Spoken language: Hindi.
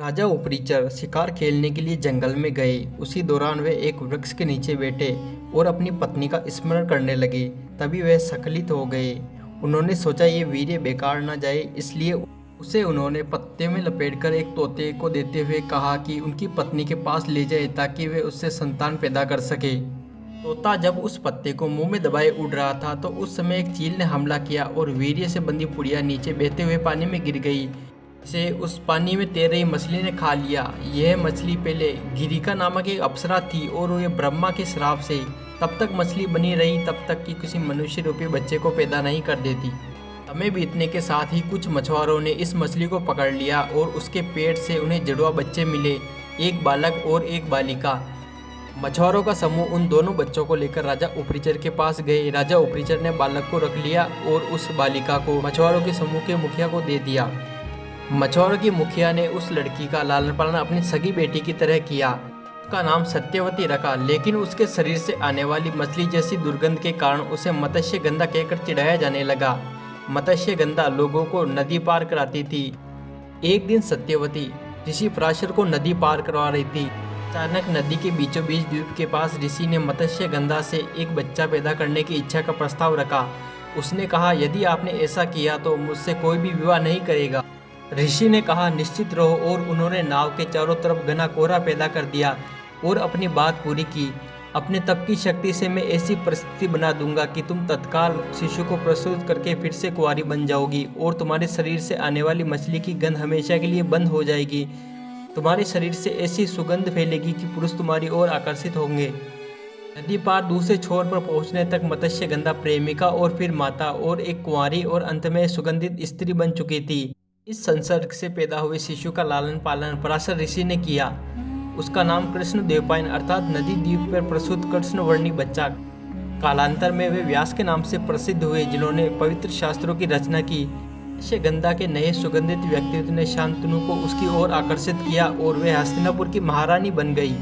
राजा उपरीचर शिकार खेलने के लिए जंगल में गए। उसी दौरान वे एक वृक्ष के नीचे बैठे और अपनी पत्नी का स्मरण करने लगे। तभी वह स्खलित हो गए। उन्होंने सोचा ये वीर्य बेकार न जाए, इसलिए उसे उन्होंने पत्ते में लपेटकर एक तोते को देते हुए कहा कि उनकी पत्नी के पास ले जाए ताकि वे उससे संतान पैदा कर सके। तोता जब उस पत्ते को मुंह में दबाए उड़ रहा था तो उस समय एक चील ने हमला किया और वीर्य से बंधी पुड़िया नीचे बहते हुए पानी में गिर गई। इसे उस पानी में तैर रही मछली ने खा लिया। यह मछली पहले गिरिका नामक एक अप्सरा थी और ये ब्रह्मा के श्राप से तब तक मछली बनी रही तब तक कि किसी मनुष्य रूपी बच्चे को पैदा नहीं कर देती। समय बीतने के साथ ही कुछ मछुआरों ने इस मछली को पकड़ लिया और उसके पेट से उन्हें जुड़वा बच्चे मिले, एक बालक और एक बालिका। मछुआरों का समूह उन दोनों बच्चों को लेकर राजा उपरीचर के पास गए। राजा उपरीचर ने बालक को रख लिया और उस बालिका को मछुआरों के समूह के मुखिया को दे दिया। मछुआरों की मुखिया ने उस लड़की का लालन पालन अपनी सगी बेटी की तरह किया। उसका नाम सत्यवती रखा, लेकिन उसके शरीर से आने वाली मछली जैसी दुर्गंध के कारण उसे मत्स्य गंधा कहकर चिढ़ाया जाने लगा। मत्स्य गंधा लोगों को नदी पार कराती थी। एक दिन सत्यवती ऋषि पराशर को नदी पार करवा रही थी। अचानक नदी के बीचों बीच द्वीप के पास ऋषि ने मत्स्य गंधा से एक बच्चा पैदा करने की इच्छा का प्रस्ताव रखा। उसने कहा, यदि आपने ऐसा किया तो मुझसे कोई भी विवाह नहीं करेगा। ऋषि ने कहा, निश्चित रहो, और उन्होंने नाव के चारों तरफ घना कोहरा पैदा कर दिया और अपनी बात पूरी की। अपने तप की शक्ति से मैं ऐसी परिस्थिति बना दूंगा कि तुम तत्काल शिशु को प्रसूत करके फिर से कुंवारी बन जाओगी और तुम्हारे शरीर से आने वाली मछली की गंध हमेशा के लिए बंद हो जाएगी। तुम्हारे शरीर से ऐसी सुगंध फैलेगी कि पुरुष तुम्हारी ओर आकर्षित होंगे। नदी पार दूसरे छोर पर पहुंचने तक मत्स्य गंधा प्रेमिका और फिर माता और एक कुंवारी और अंत में सुगंधित स्त्री बन चुकी थी। इस संसर्ग से पैदा हुए शिशु का लालन पालन पराशर ऋषि ने किया। उसका नाम कृष्ण देवपायन अर्थात नदी द्वीप पर प्रसूत कृष्ण वर्णी बच्चा। कालांतर में वे व्यास के नाम से प्रसिद्ध हुए, जिन्होंने पवित्र शास्त्रों की रचना की। मत्स्य गंधा के नए सुगंधित व्यक्तित्व ने शांतनु को उसकी ओर आकर्षित किया और वे हस्तिनापुर की महारानी बन गई।